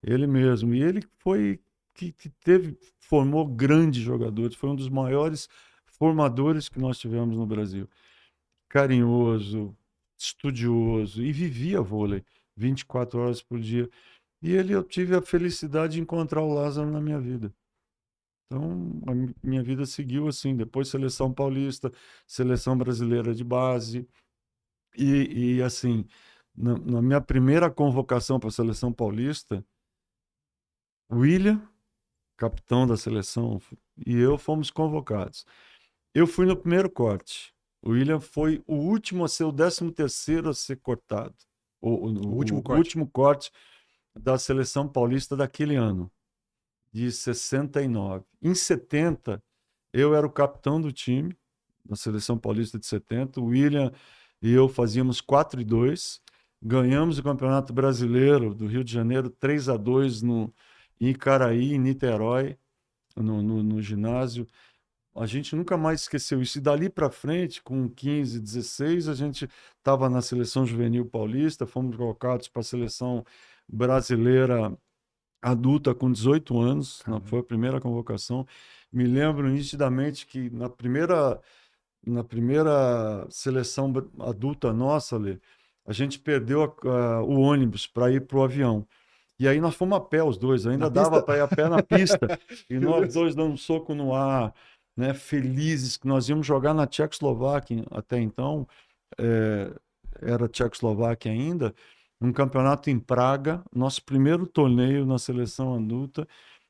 Ele mesmo. E ele foi formou grandes jogadores, foi um dos maiores formadores que nós tivemos no Brasil. Carinhoso, estudioso e vivia vôlei 24 horas por dia. E eu tive a felicidade de encontrar o Lázaro na minha vida. Então, minha vida seguiu assim, depois seleção paulista, seleção brasileira de base, e assim, na minha primeira convocação para a seleção paulista, William, capitão da seleção, e eu fomos convocados. Eu fui no primeiro corte. O William foi o último a ser o 13º a ser cortado. O último O corte. último corte da seleção paulista daquele ano, de 69. Em 70, eu era o capitão do time, na seleção paulista de 70. O William e eu fazíamos 4-2. Ganhamos o Campeonato Brasileiro do Rio de Janeiro 3-2 em Icaraí, em Niterói, no ginásio. A gente nunca mais esqueceu isso. E dali para frente, com 15, 16, a gente estava na seleção juvenil paulista, fomos colocados para a seleção brasileira adulta com 18 anos, foi a primeira convocação. Me lembro nitidamente que na primeira seleção adulta nossa, Lê, a gente perdeu o ônibus para ir para o avião. E aí nós fomos a pé, os dois, Na ainda dava pista? para ir a pé na pista. E Meu nós Deus. dois dando um soco no ar, né, felizes que nós íamos jogar na Tchecoslováquia até então, é, era Tchecoslováquia ainda, um campeonato em Praga, nosso primeiro torneio na seleção adulta,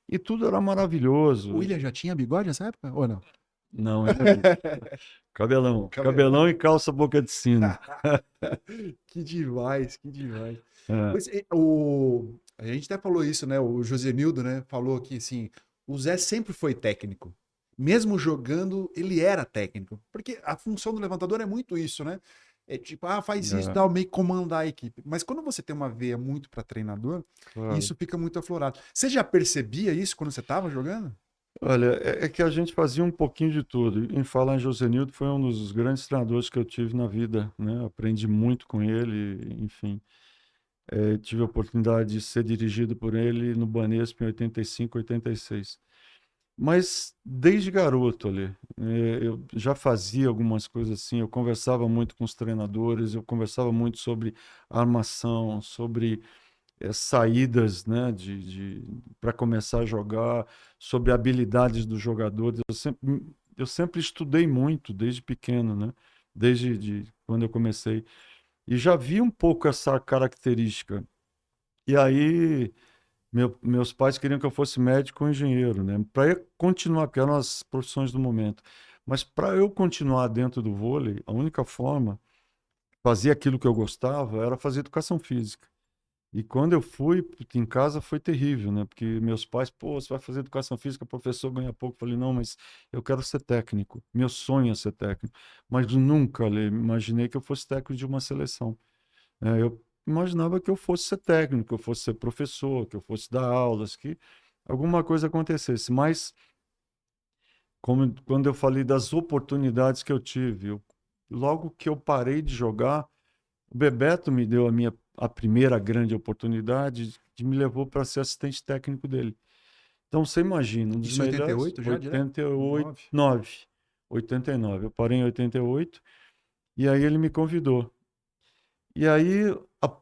e tudo era O maravilhoso. William já tinha bigode nessa época? Ou não? Não, ainda não. Cabelão, Cabelão. cabelão e calça boca de sino. Que demais, que demais. É, Pois, a gente até falou isso, né? O Josenildo, né? Falou que assim, o Zé sempre foi técnico. Mesmo jogando, ele era técnico. Porque a função do levantador é muito isso, né? É tipo, faz isso, é, tal, meio que comandar a equipe. Mas quando você tem uma veia muito para treinador, claro. isso fica muito aflorado. Você já percebia isso quando você estava jogando? Olha, é que a gente fazia um pouquinho de tudo. Em falar em Josenildo, foi um dos grandes treinadores que eu tive na vida, né? Aprendi muito com ele, enfim. Tive a oportunidade de ser dirigido por ele no Banespa em 85, 86. Mas desde garoto ali, eu já fazia algumas coisas assim, eu conversava muito com os treinadores, eu conversava muito sobre armação, sobre saídas, né, para começar a jogar, sobre habilidades dos jogadores. Eu sempre estudei muito desde pequeno, né, quando eu comecei. E já vi um pouco essa característica. E aí, meus pais queriam que eu fosse médico ou engenheiro, né, para eu continuar, porque eram as profissões do momento. Mas para eu continuar dentro do vôlei, a única forma, fazer aquilo que eu gostava, era fazer educação física. E quando eu fui em casa foi terrível, né? Porque meus pais, pô, você vai fazer educação física, professor ganha pouco. Eu falei, não, mas eu quero ser técnico. Meu sonho é ser técnico. Mas nunca, Lê, imaginei que eu fosse técnico de uma seleção. Eu imaginava que eu fosse ser técnico, que eu fosse ser professor, que eu fosse dar aulas, que alguma coisa acontecesse. Mas, quando eu falei das oportunidades que eu tive, logo que eu parei de jogar, o Bebeto me deu a primeira grande oportunidade que me levou para ser assistente técnico dele. Então, você imagina, um dos Isso em melhores, 88 já, direto? 88, 9. 9, 89. Eu parei em 88 e aí ele me convidou. E aí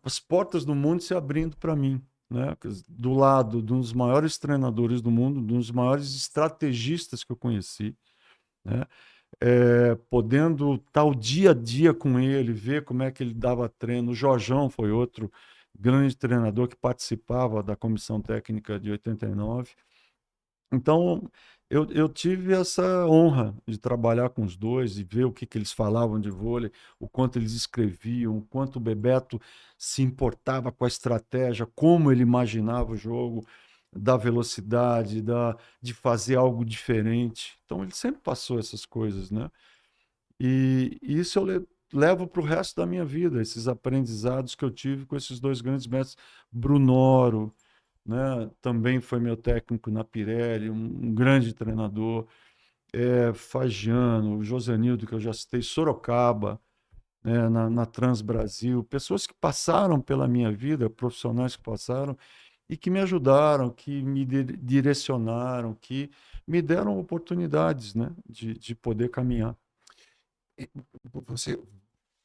as portas do mundo se abrindo para mim, né? Do lado de um dos maiores treinadores do mundo, de um dos maiores estrategistas que eu conheci, né? Podendo estar o dia a dia com ele, ver como é que ele dava treino. O Jorjão foi outro grande treinador que participava da comissão técnica de 89. Então, eu tive essa honra de trabalhar com os dois e ver o que eles falavam de vôlei, o quanto eles escreviam, o quanto o Bebeto se importava com a estratégia, como ele imaginava o jogo, da velocidade, de fazer algo diferente. Então, ele sempre passou essas coisas, né? E isso eu levo para o resto da minha vida, esses aprendizados que eu tive com esses dois grandes mestres. Brunoro, né? Também foi meu técnico na Pirelli, um grande treinador. Fagiano, o Josenildo, que eu já citei, Sorocaba, na Trans Brasil, pessoas que passaram pela minha vida, profissionais que passaram, e que me ajudaram, que me direcionaram, que me deram oportunidades, né, de poder caminhar. Você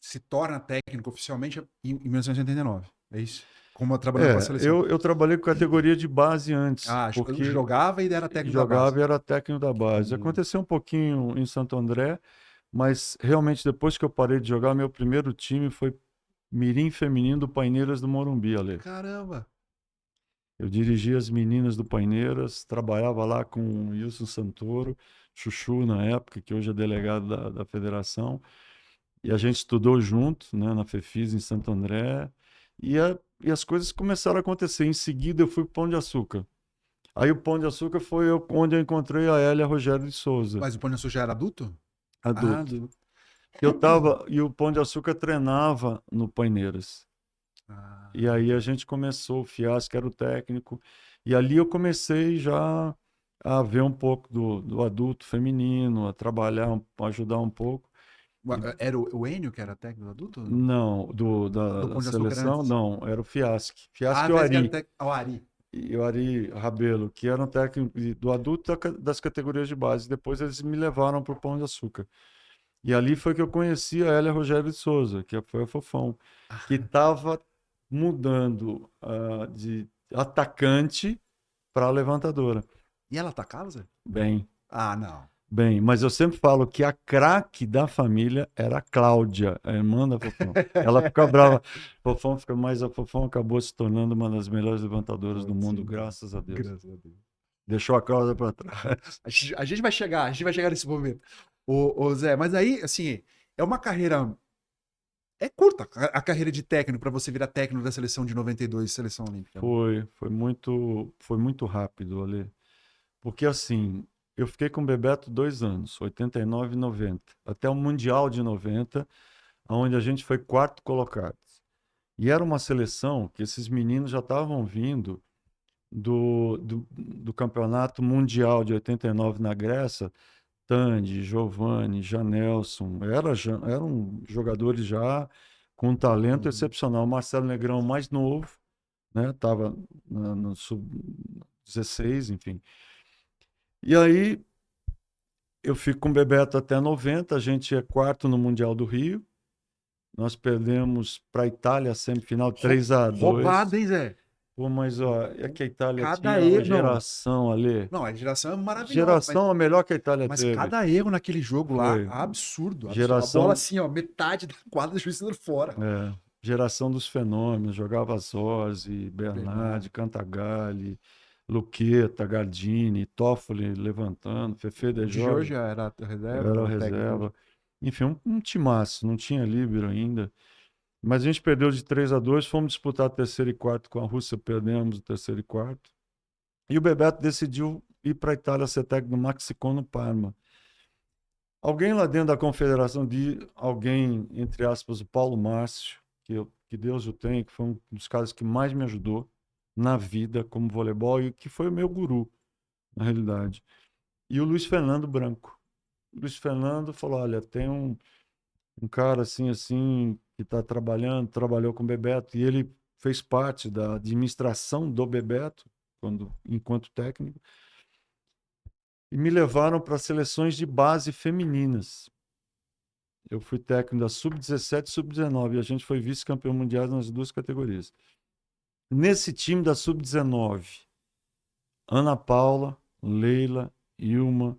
se torna técnico oficialmente em 1989, é isso? Como trabalhando com a É, seleção. eu trabalhei com categoria de base antes, Ah, eu porque jogava e era técnico da base. jogava e era técnico da base. Hum, Aconteceu um pouquinho em Santo André, mas realmente depois que eu parei de jogar, meu primeiro time foi Mirim Feminino do Paineiras do Morumbi, Ale. caramba. Eu dirigia as meninas do Paineiras, trabalhava lá com o Wilson Santoro, Chuchu na época, que hoje é delegado da federação, e a gente estudou junto, né, na Fefis, em Santo André, e as coisas começaram a acontecer. Em seguida, eu fui para o Pão de Açúcar. Aí o Pão de Açúcar foi onde eu encontrei a Hélia Rogério de Souza, Mas o Pônio já era adulto? Ah, adulto. adulto. E o Pão de Açúcar treinava no Paineiras. E Ah, aí a gente começou, o Fiasco era o técnico, e ali eu comecei já a ver um pouco do adulto feminino, a trabalhar, a ajudar um pouco. E era o Enio que era técnico adulto ou não? não, Do da Pão de Açúcar seleção, antes. não, era o Fiasco. Ah, Fiasco e o fez que era Ari. técnico. O Ari. E o Ari Rabelo, que eram técnicos do adulto das categorias de base. Depois eles me levaram para o Pão de Açúcar. E ali foi que eu conheci a Hélia Rogério de Souza, que foi a Fofão, que estava mudando de atacante para levantadora. E ela atacava, Zé? Bem, Ah, não. bem, mas eu sempre falo que a craque da família era a Cláudia, a irmã da Fofão. Ela fica brava, Fofão fica, mas a Fofão acabou se tornando uma das melhores levantadoras do Putz, mundo, graças a Deus. graças a Deus. Deixou a Cláudia para trás. A gente vai chegar nesse momento. Ô, Zé, mas aí, assim, é uma carreira. É curta a carreira de técnico para você virar técnico da seleção de 92, seleção olímpica, né? Foi muito rápido, Ale. Porque assim, eu fiquei com o Bebeto 2 anos, 89 e 90, até o Mundial de 90, onde a gente foi quarto colocado. E era uma seleção que esses meninos já estavam vindo do Campeonato Mundial de 89 na Grécia, Tandy, Giovanni, Janelson, eram jogadores já com um talento Uhum. excepcional. Marcelo Negrão, mais novo, né? Estava no sub-16, enfim. E aí eu fico com o Bebeto até 90, a gente é quarto no Mundial do Rio. Nós perdemos para a Itália, semifinal 3-2. Roubada, hein, Zé? Pô, mas ó, é que a Itália Cada tinha uma erro. Não, geração ali. não, a geração é maravilhosa, Geração a melhor que a Itália mas teve. cada erro naquele jogo lá, Foi. absurdo, absurdo. A bola Geração, assim, ó, metade da quadra, juiz sendo fora. geração dos fenômenos. Jogava Zorzi, Bernardo. Bernardi, Cantagalli, Luqueta, Gardini, Toffoli levantando, Fefe de O de Jorge Georgia era a reserva, era o o técnico hoje. reserva. Enfim, um timaço, não tinha líbero ainda. Mas a gente perdeu de 3-2, fomos disputar terceiro e quarto com a Rússia, perdemos o terceiro e quarto. E o Bebeto decidiu ir para a Itália ser técnico do Maxicon no Parma. Alguém lá dentro da confederação, alguém, entre aspas, o Paulo Márcio, que Deus o tenha, que foi um dos caras que mais me ajudou na vida como voleibol e que foi o meu guru, na realidade. E o Luiz Fernando Branco. O Luiz Fernando falou: olha, tem um cara assim, assim, que está trabalhando, trabalhou com o Bebeto, e ele fez parte da administração do Bebeto, enquanto técnico, e me levaram para seleções de base femininas. Eu fui técnico da Sub-17 e Sub-19, e a gente foi vice-campeão mundial nas duas categorias. Nesse time da Sub-19, Ana Paula, Leila, Ilma,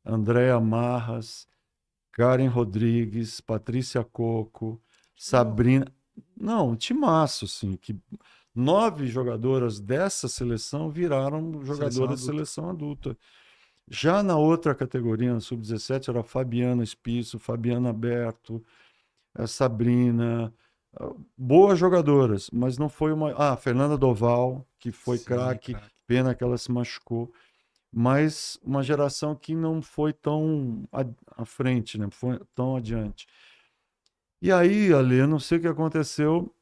Andréa Marras, Karen Rodrigues, Patrícia Coco, Legal. Sabrina. Não, um timaço, assim, que 9 jogadoras dessa seleção viraram Seleção jogadoras de adulta. seleção adulta. Já na outra categoria, na Sub-17, era Fabiana Espisso, Fabiana Berto, a Sabrina, boas jogadoras, mas não foi uma. Ah, Fernanda Doval, que foi Sim, craque, craque. pena que ela se machucou, mas uma geração que não foi tão à frente, né? Foi tão adiante. E aí, Ale, eu não sei o que aconteceu,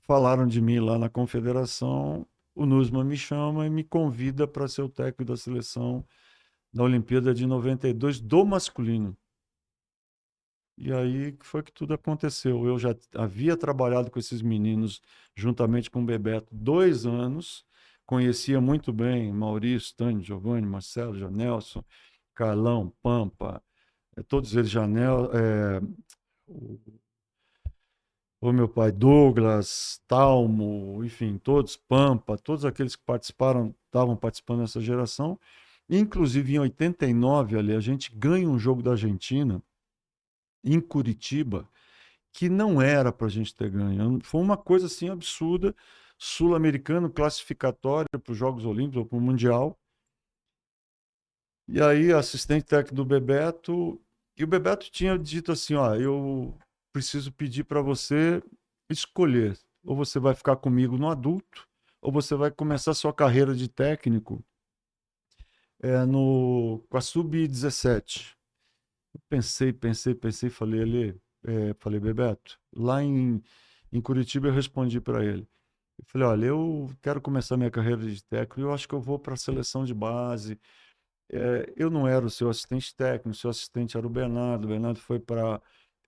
falaram de mim lá na confederação, o Nusman me chama e me convida para ser o técnico da seleção da Olimpíada de 92 do masculino. E aí foi que tudo aconteceu. Eu já havia trabalhado com esses meninos juntamente com o Bebeto 2 anos, conhecia muito bem Maurício, Tânio, Giovanni, Marcelo, Janelson, Carlão, Pampa, todos eles, o, o meu pai, Douglas, Talmo, enfim, todos, Pampa, todos aqueles que participaram, estavam participando dessa geração. Inclusive, em 89, ali, a gente ganha um jogo da Argentina, em Curitiba, que não era para a gente ter ganho. Foi uma coisa assim absurda, sul-americano, classificatório para os Jogos Olímpicos ou para o Mundial. E aí, assistente técnico do Bebeto, e o Bebeto tinha dito assim, ó, eu preciso pedir para você escolher, ou você vai ficar comigo no adulto, ou você vai começar sua carreira de técnico com a Sub-17. Pensei, falei, falei, Bebeto, em Curitiba eu respondi para ele. Eu falei, olha, eu quero começar minha carreira de técnico e eu acho que eu vou para a seleção de base. Eu não era o seu assistente técnico, o seu assistente era o Bernardo foi para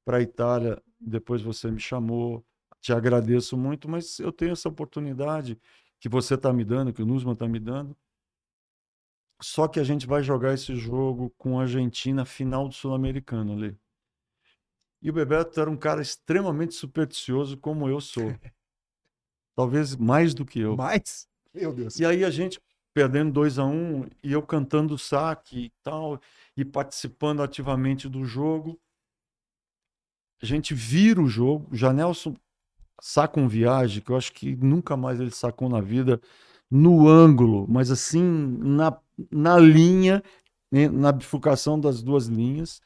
a Itália, depois você me chamou, te agradeço muito, mas eu tenho essa oportunidade que você está me dando, que o Nusman está me dando, só que a gente vai jogar esse jogo com a Argentina final do Sul-Americano ali. E o Bebeto era um cara extremamente supersticioso, como eu sou. Talvez mais do que eu. Mas, meu Deus. E aí a gente perdendo 2-1 e eu cantando o saque e tal, e participando ativamente do jogo. A gente vira o jogo. O Janelson saca um viagem que eu acho que nunca mais ele sacou na vida, no ângulo, mas assim, na linha, né, na bifurcação das duas linhas.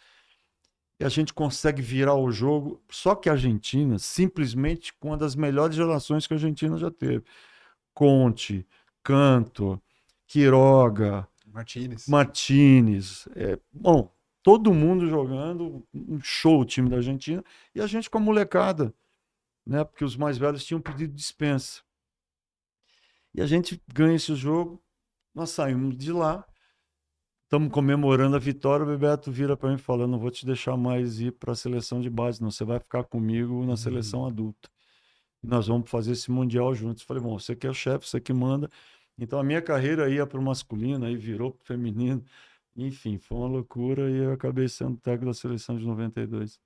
E a gente consegue virar o jogo. Só que a Argentina, simplesmente com uma das melhores gerações que a Argentina já teve. Conte, Canto, Quiroga, Martínez. Martínez. Bom, todo mundo jogando, um show o time da Argentina. E a gente com a molecada, né? Porque os mais velhos tinham pedido dispensa. E a gente ganha esse jogo, nós saímos de lá, estamos comemorando a vitória, o Bebeto vira para mim e fala, eu não vou te deixar mais ir para a seleção de base, não, você vai ficar comigo na seleção adulta. E nós vamos fazer esse Mundial juntos. Falei, bom, você que é o chefe, você que manda. Então a minha carreira ia para o masculino, aí virou para o feminino. Enfim, foi uma loucura e eu acabei sendo técnico da seleção de 92.